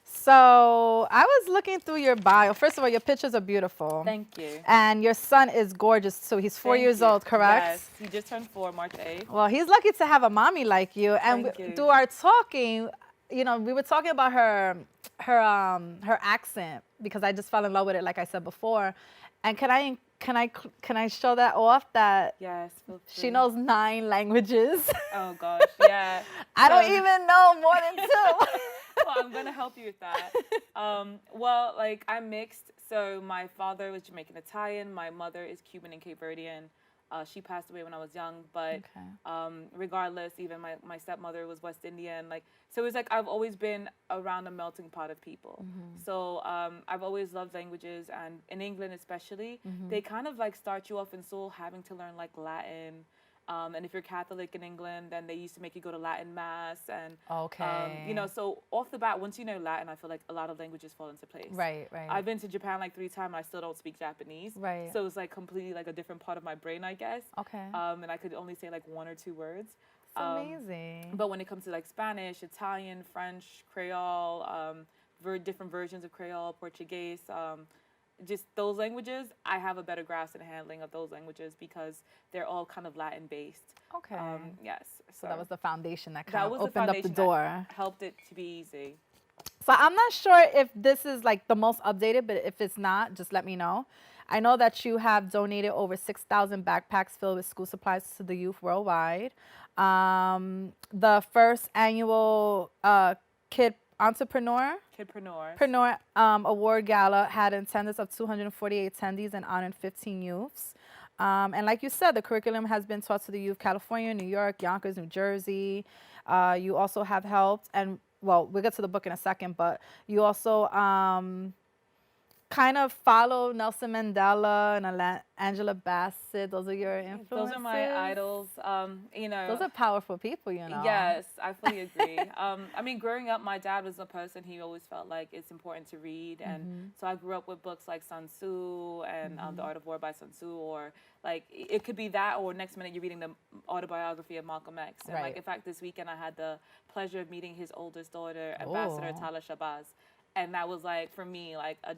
So I was looking through your bio. First of all, your pictures are beautiful. Thank you. And your son is gorgeous too. He's 4 years old, correct? Yes, he just turned 4 March 8th. Well, he's lucky to have a mommy like you. And through our talking, you know, we were talking about her accent because I just fell in love with it, like I said before. And can I show that off? That yes, feel free. She knows 9 languages. Oh gosh, yeah. I don't even know more than 2. Well, I'm gonna help you with that. Well, like I'm mixed. So my father was Jamaican Italian. My mother is Cuban and Cape Verdean. She passed away when I was young, but regardless, even my stepmother was West Indian. Like, so it was like I've always been around a melting pot of people. So I've always loved languages, and in England especially, they kind of like start you off in school having to learn like Latin. And if you're Catholic in England, then they used to make you go to Latin mass. And, you know, so off the bat, once you know Latin, I feel like a lot of languages fall into place. Right, right. I've been to Japan like 3 times. I still don't speak Japanese. Right. So it's like completely like a different part of my brain, I guess. Okay. And I could only say like 1 or 2 words. It's amazing. But when it comes to like Spanish, Italian, French, Creole, different versions of Creole, Portuguese, just those languages, I have a better grasp and handling of those languages because they're all kind of Latin based. Okay. Yes. So that was the foundation that kind of the opened up the door. Helped it to be easy. So I'm not sure if this is like the most updated, but if it's not, just let me know. I know that you have donated over 6,000 backpacks filled with school supplies to the youth worldwide. The first annual Kidpreneur Award Gala had an attendance of 248 attendees and honored 15 youths. And like you said, the curriculum has been taught to the youth California, New York, Yonkers, New Jersey. You also have helped, and well, we'll get to the book in a second, but you also kind of follow Nelson Mandela and Angela Bassett. Those are your influences? Those are my idols. You know, those are powerful people, you know. Yes, I fully agree. I mean, growing up, my dad was a person, he always felt like it's important to read. And so I grew up with books like Sun Tzu and The Art of War by Sun Tzu, or like it could be that, or next minute you're reading the autobiography of Malcolm X. And like, in fact, this weekend I had the pleasure of meeting his oldest daughter, Ambassador Tala Shabazz. And that was like, for me, like a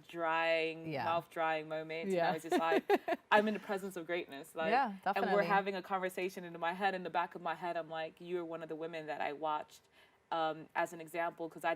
mouth-drying moment. You know, it's just like, I'm in the presence of greatness. Like, definitely. And we're having a conversation in my head, in the back of my head, I'm like, you're one of the women that I watched as an example, because I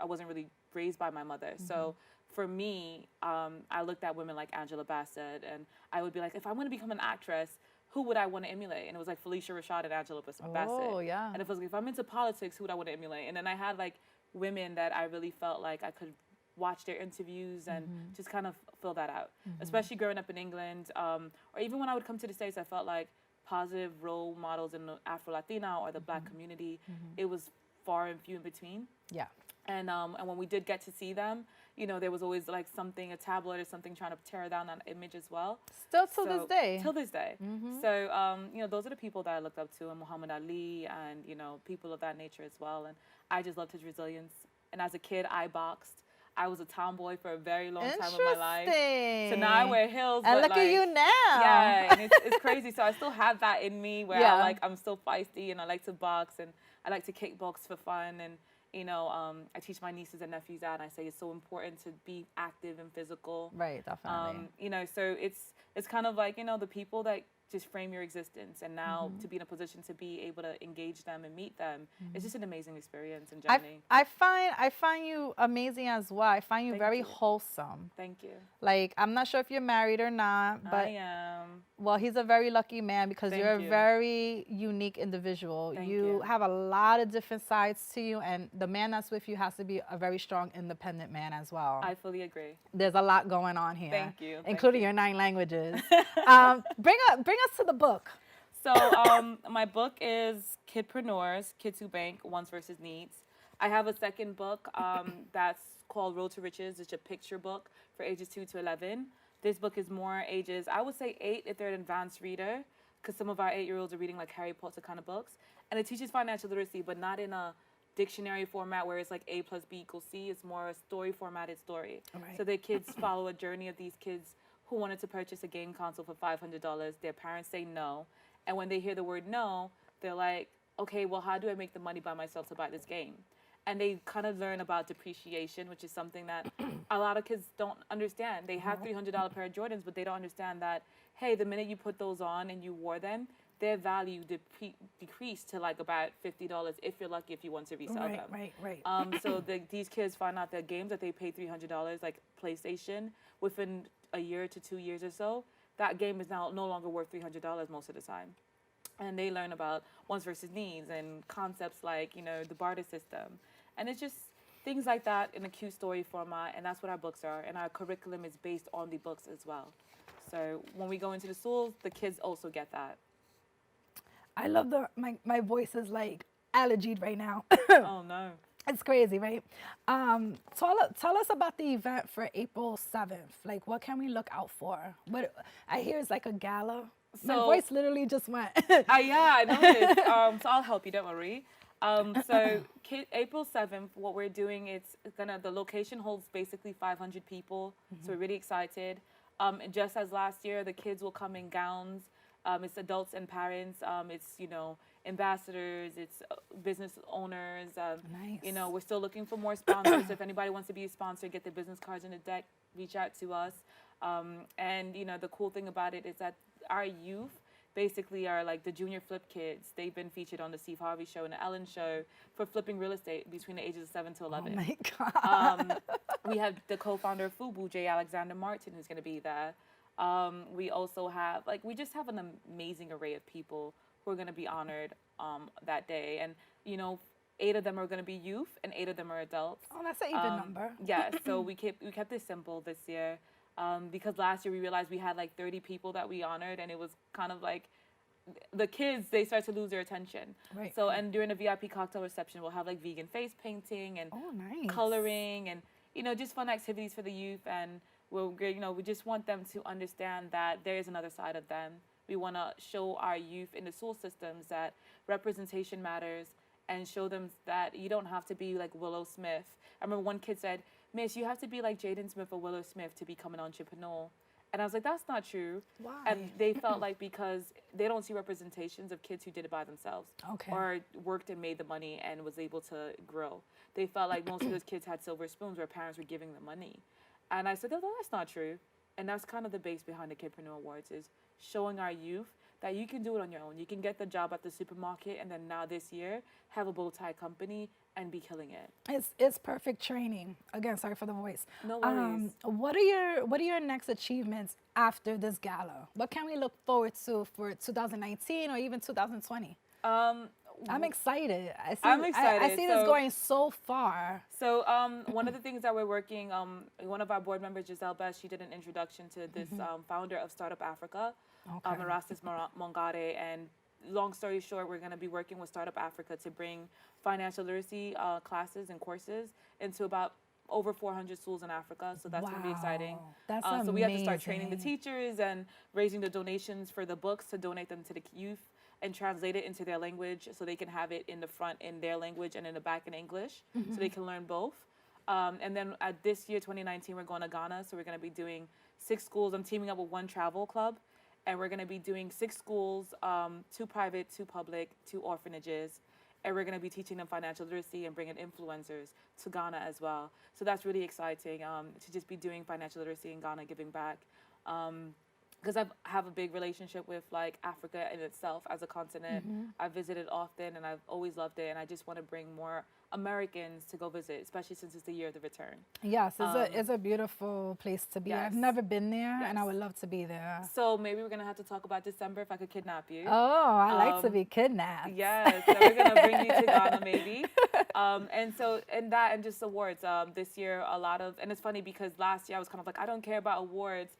wasn't really raised by my mother. So for me, I looked at women like Angela Bassett, and I would be like, if I want to become an actress, who would I want to emulate? And it was like Felicia Rashad and Angela Bassett. Oh, yeah. And it was like, if I'm into politics, who would I want to emulate? And then I had like women that I really felt like I could watch their interviews and just kind of fill that out. Especially growing up in England, or even when I would come to the States, I felt like positive role models in the Afro-Latina or the Black community, it was far and few in between. Yeah. And when we did get to see them, you know, there was always like something, a tabloid or something trying to tear down that image as well. Still till this day. Till this day. So, you know, those are the people that I looked up to, and Muhammad Ali and, you know, people of that nature as well. And I just loved his resilience. And as a kid, I boxed. I was a tomboy for a very long time of my life. So now I wear heels. And but look like, at you now. Yeah, and it's crazy. So I still have that in me where I'm still feisty and I like to box and I like to kickbox for fun. And, you know, I teach my nieces and nephews that, and I say it's so important to be active and physical. Right, definitely. You know, so it's kind of like, you know, the people that just frame your existence, and now to be in a position to be able to engage them and meet them, it's just an amazing experience and journey. I find you amazing as well. I find you very wholesome. Thank you. Like, I'm not sure if you're married or not, but I am. Well, he's a very lucky man because Thank you're a you. very unique individual. Thank You you. have a lot of different sides to you, and the man that's with you has to be a very strong, independent man as well. I fully agree. There's a lot going on here. Thank you. Thank Including you. your 9 languages. Bring us to the book. So my book is Kidpreneurs, Kids Who Bank, Wants versus Needs. I have a second book that's called Road to Riches. It's a picture book for ages 2 to 11. This book is more ages, I would say 8 if they're an advanced reader, because some of our 8-year-olds are reading like Harry Potter kind of books. And it teaches financial literacy, but not in a dictionary format where it's like A plus B equals C. It's more a story formatted story. Right. So the kids follow a journey of these kids who wanted to purchase a game console for $500. Their parents say no. And when they hear the word no, they're like, okay, well, how do I make the money by myself to buy this game? And they kind of learn about depreciation, which is something that a lot of kids don't understand. They have $300 pair of Jordans, but they don't understand that, hey, the minute you put those on and you wore them, their value decreased to like about $50 if you're lucky, if you want to resell them. Right. So these kids find out that games that they pay $300, like PlayStation, within a year to 2 years or so, that game is now no longer worth $300 most of the time. And they learn about wants versus needs and concepts like, you know, the barter system. And it's just things like that in a cute story format, and that's what our books are. And our curriculum is based on the books as well. So when we go into the schools, the kids also get that. I love my voice is like allergied right now. Oh, no. It's crazy, right? Tell us about the event for April 7th. Like, what can we look out for? What I hear is like a gala. My voice literally just went. Yeah, I noticed. So I'll help you, don't worry. April 7th, what we're doing, the location holds basically 500 people. So we're really excited. And just as last year, the kids will come in gowns. It's adults and parents. It's, you know, ambassadors. It's business owners. Nice. You know, we're still looking for more sponsors. So if anybody wants to be a sponsor, get their business cards in the deck, reach out to us. And, you know, the cool thing about it is that our youth basically are like the junior flip kids. They've been featured on the Steve Harvey Show and the Ellen Show for flipping real estate between the ages of 7 to 11. Oh my God. We have the co-founder of FUBU, J. Alexander Martin, who's going to be there. We also have, we just have an amazing array of people who are going to be honored that day. And, you know, 8 of them are going to be youth and 8 of them are adults. Oh, that's an even number. Yeah, so we kept this simple this year. Because last year we realized we had like 30 people that we honored, and it was kind of like the kids, they start to lose their attention. Right. So, and during a VIP cocktail reception, we'll have like vegan face painting and coloring and, you know, just fun activities for the youth. And we just want them to understand that there is another side of them. We want to show our youth in the school systems that representation matters, and show them that you don't have to be like Willow Smith. I remember one kid said, Miss, you have to be like Jaden Smith or Willow Smith to become an entrepreneur. And I was like, that's not true. Why? And they felt like because they don't see representations of kids who did it by themselves. Okay. Or worked and made the money and was able to grow. They felt like most of those kids had silver spoons where parents were giving them money. And I said, no, that's not true. And that's kind of the base behind the Kidpreneur Awards, is showing our youth that you can do it on your own. You can get the job at the supermarket, and then now this year have a bow tie company and be killing it. It's perfect training. Again, sorry for the voice. No worries. What are your next achievements after this gala? What can we look forward to for 2019 or even 2020? I'm excited. I'm excited. I see this going so far. So one of the things that we're working, one of our board members, Giselle Best, she did an introduction to this founder of Startup Africa, Erastus Mongare, and long story short, we're going to be working with Startup Africa to bring financial literacy classes and courses into about over 400 schools in Africa. So that's going to be exciting. That's amazing. So we have to start training the teachers and raising the donations for the books to donate them to the youth and translate it into their language so they can have it in the front in their language and in the back in English so they can learn both. And then at this year, 2019, we're going to Ghana. So we're going to be doing 6 schools. I'm teaming up with one travel club. And we're going to be doing 6 schools, 2 private, 2 public, 2 orphanages. And we're going to be teaching them financial literacy and bringing influencers to Ghana as well. So that's really exciting to just be doing financial literacy in Ghana, giving back. Because I have a big relationship with like Africa in itself as a continent. I've visited often and I've always loved it. And I just want to bring more Americans to go visit, especially since it's the year of the return. Yes, it's a beautiful place to be. Yes. I've never been there, and I would love to be there. So maybe we're going to have to talk about December if I could kidnap you. Oh, I like to be kidnapped. Yes, so we're going to bring you to Ghana maybe. And just awards. This year, a lot of, and it's funny because last year I was kind of like, I don't care about awards.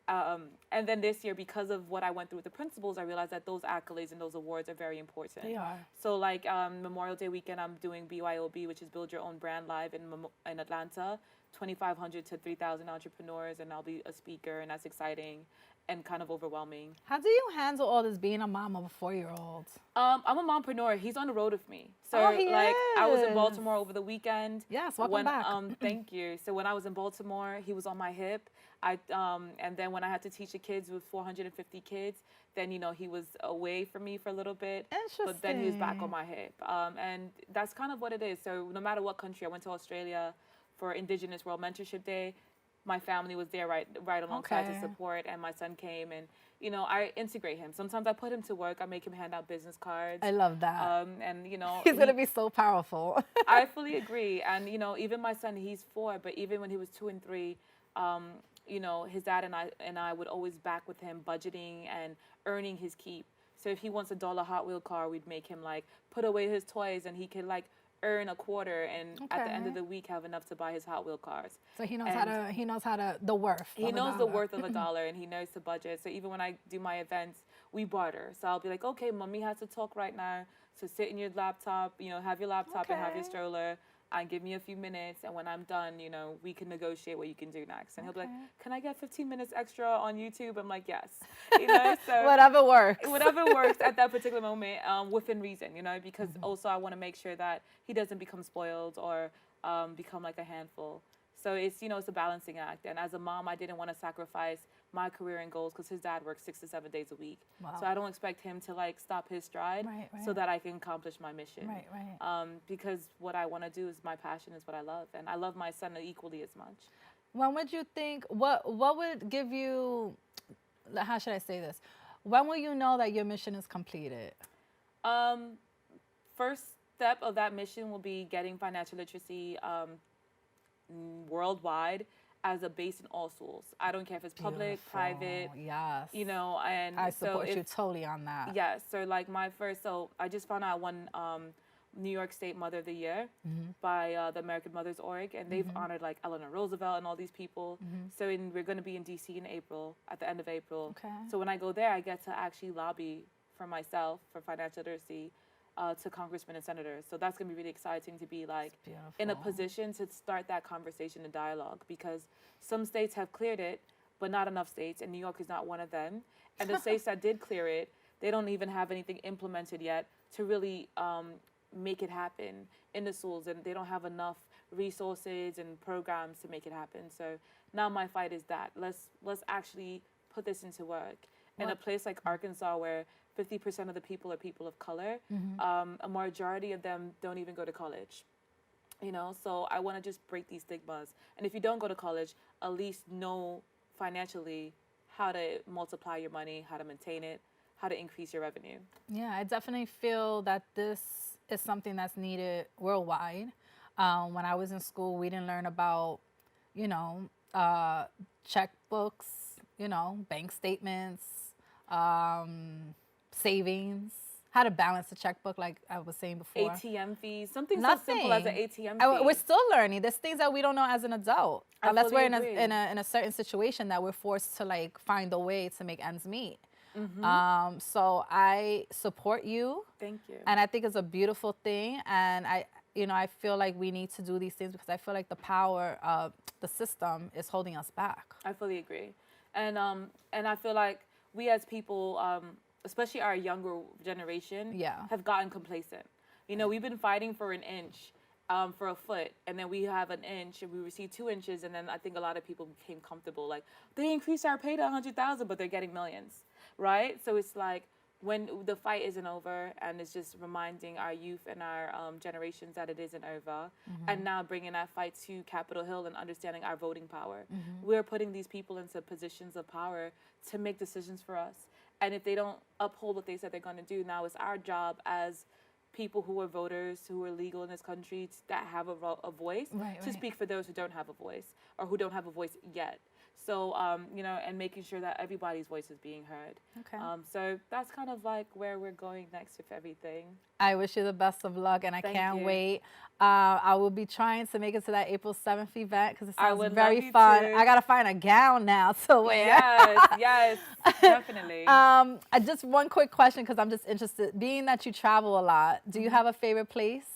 And then this year, because of what I went through with the principals, I realized that those accolades and those awards are very important. They are. So like Memorial Day weekend, I'm doing BYOB, which is Build Your Own Brand Live in Atlanta, 2,500 to 3,000 entrepreneurs, and I'll be a speaker, and that's exciting and kind of overwhelming. How do you handle all this being a mom of a 4-year-old? I'm a mompreneur. He's on the road with me. So I was in Baltimore over the weekend. Yes, welcome back. Thank you. So when I was in Baltimore, he was on my hip. And then when I had to teach the kids with 450 kids, then he was away from me for a little bit. Interesting. But then he was back on my hip. And that's kind of what it is. So no matter what country, I went to Australia for Indigenous World Mentorship Day. My family was there right alongside to support, and my son came, and I integrate him. Sometimes I put him to work. I make him hand out business cards. I love that. And he's gonna be so powerful. I fully agree. And even my son, he's 4, but even when he was 2 and 3, his dad and I would always back with him budgeting and earning his keep. So if he wants a $1 Hot Wheel car, we'd make him like put away his toys, and he could like earn a quarter, and at the end of the week have enough to buy his Hot Wheel cars. So he knows how to the worth. He knows the worth of $1, and he knows the budget. So even when I do my events, we barter. So I'll be like, okay, mommy has to talk right now. So sit in your laptop, have your laptop and have your stroller, and give me a few minutes. And when I'm done, we can negotiate what you can do next. And he'll be like, can I get 15 minutes extra on YouTube? I'm like, yes. So whatever works. Whatever works at that particular moment, within reason, because also I want to make sure that he doesn't become spoiled or become like a handful. So it's, it's a balancing act. And as a mom, I didn't want to sacrifice my career and goals because his dad works 6 to 7 days a week. Wow. So I don't expect him to like stop his stride so that I can accomplish my mission. Because what I want to do is my passion, is what I love. And I love my son equally as much. When would you think, what would give you, how should I say this? When will you know that your mission is completed? First step of that mission will be getting financial literacy worldwide as a base in all schools. I don't care if it's public, private. Yes. And I support you totally on that. Yes. So like I just found out I won New York State Mother of the Year by the American Mothers Org, and they've honored like Eleanor Roosevelt and all these people. So we're going to be in DC in April, at the end of April. Okay. So when I go there, I get to actually lobby for myself for financial literacy to congressmen and senators. So that's going to be really exciting to be like in a position to start that conversation and dialogue, because some states have cleared it, but not enough states, and New York is not one of them. And the states that did clear it, they don't even have anything implemented yet to really make it happen in the schools, and they don't have enough resources and programs to make it happen. So now my fight is that let's actually put this into work. In a place like Arkansas, where 50% of the people are people of color, a majority of them don't even go to college. So I want to just break these stigmas. And if you don't go to college, at least know financially how to multiply your money, how to maintain it, how to increase your revenue. Yeah, I definitely feel that this is something that's needed worldwide. When I was in school, we didn't learn about, you know, checkbooks, you know, bank statements, savings, how to balance a checkbook, like I was saying before. ATM fees, something Nothing. so simple as an ATM fee. We're still learning. There's things that we don't know as an adult, I unless we're fully agree. in a certain situation that we're forced to like find a way to make ends meet. So I support you. Thank you. And I think it's a beautiful thing. And I feel like we need to do these things because I feel like the power of the system is holding us back. I fully agree. And I feel like we as people, especially our younger generation, have gotten complacent. You know, we've been fighting for an inch, for a foot, and then we have an inch, and we receive 2 inches, and then I think a lot of people became comfortable. Like, they increased our pay to 100,000, but they're getting millions, right? So it's like, when the fight isn't over, and it's just reminding our youth and our generations that it isn't over, and now bringing that fight to Capitol Hill and understanding our voting power. We're putting these people into positions of power to make decisions for us. And if they don't uphold what they said they're going to do, now it's our job as people who are voters, who are legal in this country, that have a voice, to speak for those who don't have a voice, or who don't have a voice yet. So, and making sure that everybody's voice is being heard. Okay. So that's kind of like where we're going next with everything. I wish you the best of luck, and I can't wait. I will be trying to make it to that April 7th event because it sounds very fun. I got to find a gown now to wear. Yes, definitely. Just one quick question because I'm just interested. Being that you travel a lot, do you have a favorite place?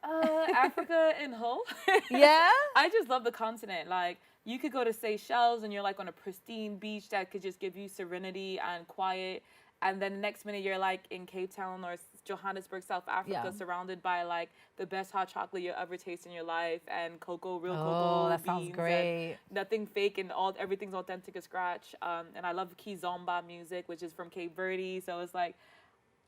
Africa in whole. Yeah? I just love the continent. Like, you could go to Seychelles and you're like on a pristine beach that could just give you serenity and quiet. And then the next minute you're like in Cape Town or Johannesburg, South Africa, surrounded by like the best hot chocolate you ever taste in your life, and real cocoa that beans. sounds great. Nothing fake, and everything's authentic as scratch. And I love Kizomba music, which is from Cape Verde. So it's like,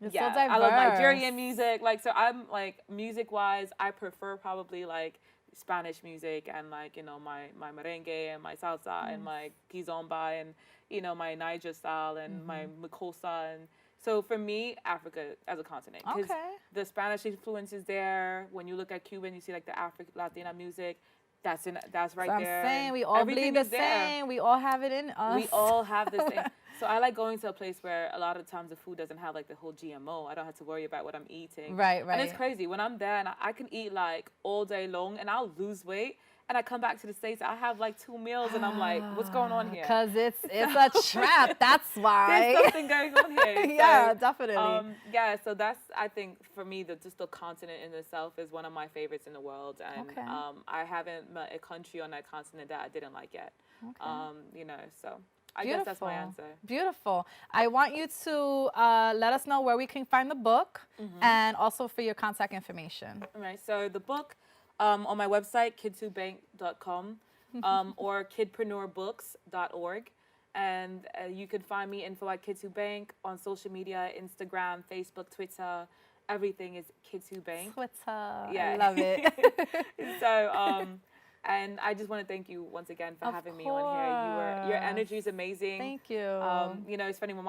it's so diverse. I love Nigerian music. Like, so I'm like, music-wise, I prefer probably like Spanish music and like, you know, my merengue and my salsa and my kizomba and, you know, my Niger style and my makossa. And so for me, Africa as a continent, because the Spanish influence is there. When you look at Cuba and you see like the Latina music, that's right so there. I'm saying we all bleed the same. We all have it in us. We all have the same. So I like going to a place where a lot of times the food doesn't have like the whole GMO. I don't have to worry about what I'm eating. Right. And it's crazy. When I'm there and I can eat like all day long and I'll lose weight. And I come back to the States, I have like 2 meals and I'm like, what's going on here? Because it's a trap. That's why. There's something going on here. Yeah, definitely. So that's, I think, for me, just the continent in itself is one of my favorites in the world. And I haven't met a country on that continent that I didn't like yet. So I guess that's my answer. Beautiful. I want you to let us know where we can find the book and also for your contact information. All right. So the book, on my website, kid2bank.com or kidpreneurbooks.org. And you can find me info at Kid2Bank on social media, Instagram, Facebook, Twitter. Everything is Kid2Bank. Twitter. Yeah. I love it. So, and I just want to thank you once again for having me on here. Your energy is amazing. Thank you. You know, it's funny when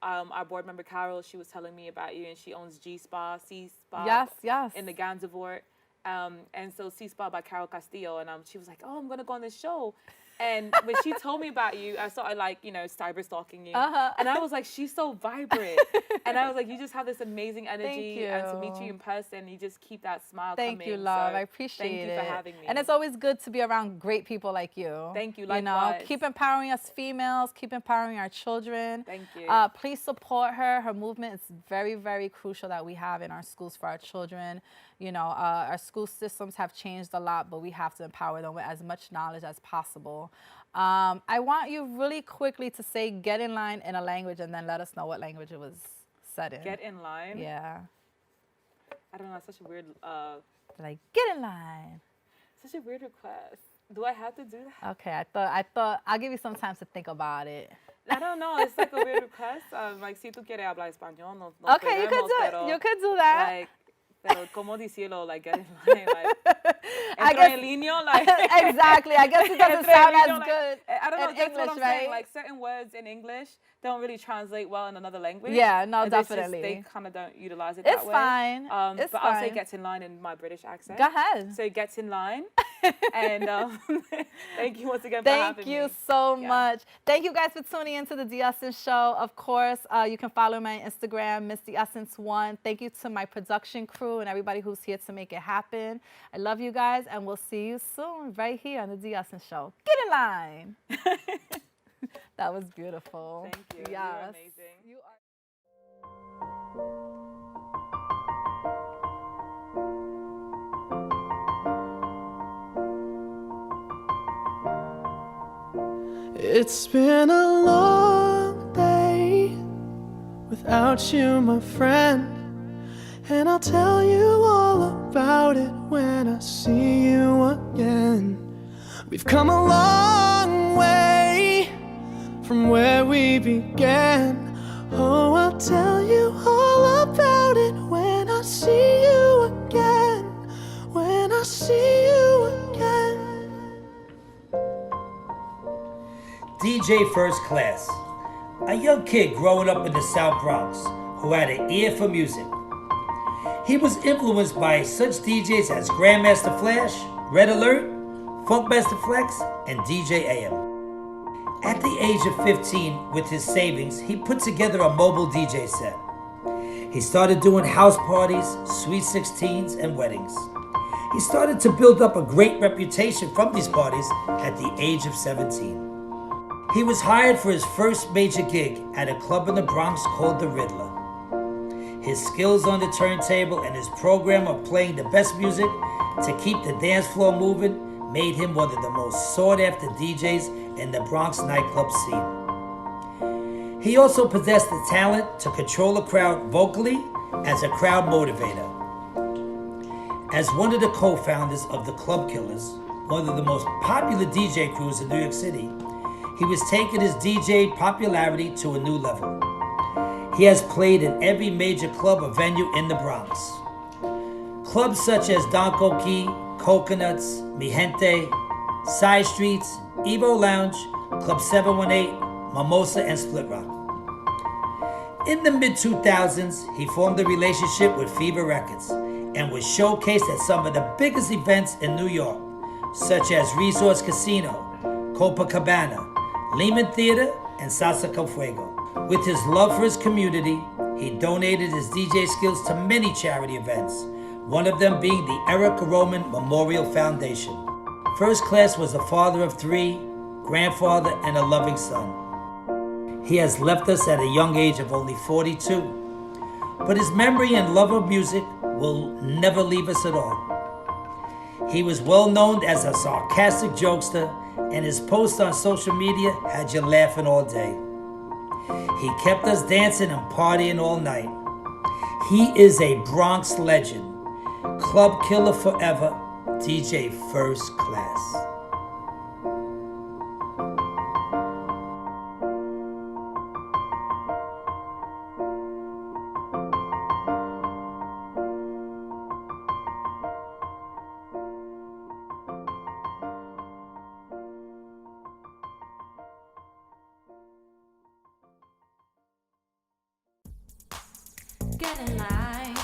our board member Carol, she was telling me about you, and she owns C Spa in the Gansevoort. And so C Spa by Carol Castillo, and she was like, oh, I'm gonna go on this show. And when she told me about you, I started like, you know, cyber stalking you. And I was like, she's so vibrant. And I was like, you just have this amazing energy. And to meet you in person, you just keep that smile coming. Thank you, love. So I appreciate it. Thank you for having me. And it's always good to be around great people like you. Thank you, likewise. You know, keep empowering us females, keep empowering our children. Thank you. Please support her. Her movement is very, very crucial that we have in our schools for our children. You know, our school systems have changed a lot, but we have to empower them with as much knowledge as possible. I want you really quickly to say get in line in a language and then let us know what language it was said in. Get in line? Yeah. I don't know, it's such a weird... like, get in line. Such a weird request. Do I have to do that? Okay, I thought I'll give you some time to think about it. I don't know. It's like a weird request. Like, si tú quieres hablar español, no okay, you could do it. You could do that. Like, Pero como decirlo, like, get in line, like, I entro guess- en línea, like. Exactly. I guess it doesn't Entro en sound línea, as like, good I don't know, in that's English, what I'm right? saying. Like, certain words in English don't really translate well in another language. Yeah, no, And it's definitely. they kind of don't utilize it It's that way. fine. It's but I'll say fine. gets in line in my British accent. Go ahead. So gets in line. And thank you once again for having me. Thank you so much. Thank you guys for tuning into the D Essence Show. Of course, you can follow me on Instagram, Miss D Essence 1. Thank you to my production crew and everybody who's here to make it happen. I love you guys, and we'll see you soon right here on the D Essence Show. Get in line. That was beautiful. Thank you. Yes. You're amazing. You are. It's been a long day without you, my friend, and I'll tell you all about it when I see you again. We've come a long way from where we began. Oh, I'll tell you all about it when I see you again. When I see you again. DJ First Class, a young kid growing up in the South Bronx who had an ear for music. He was influenced by such DJs as Grandmaster Flash, Red Alert, Funkmaster Flex, and DJ AM. At the age of 15, with his savings, he put together a mobile DJ set. He started doing house parties, sweet 16s, and weddings. He started to build up a great reputation from these parties at the age of 17. He was hired for his first major gig at a club in the Bronx called the Riddler. His skills on the turntable and his program of playing the best music to keep the dance floor moving made him one of the most sought-after DJs in the Bronx nightclub scene. He also possessed the talent to control a crowd vocally as a crowd motivator. As one of the co-founders of the Club Killers, one of the most popular DJ crews in New York City, he was taking his DJ popularity to a new level. He has played in every major club or venue in the Bronx. Clubs such as Don Coqui, Coconuts, Mi Gente, Side Streets, Evo Lounge, Club 718, Mimosa, and Split Rock. In the mid-2000s, he formed a relationship with Fever Records and was showcased at some of the biggest events in New York, such as Resorts Casino, Copacabana, Lehman Theater, and Salsa Con Fuego. With his love for his community, he donated his DJ skills to many charity events, one of them being the Eric Roman Memorial Foundation. First Class was a father of 3, grandfather, and a loving son. He has left us at a young age of only 42, but his memory and love of music will never leave us at all. He was well known as a sarcastic jokester, and his posts on social media had you laughing all day. He kept us dancing and partying all night. He is a Bronx legend, club killer forever, DJ First Class. Get in line.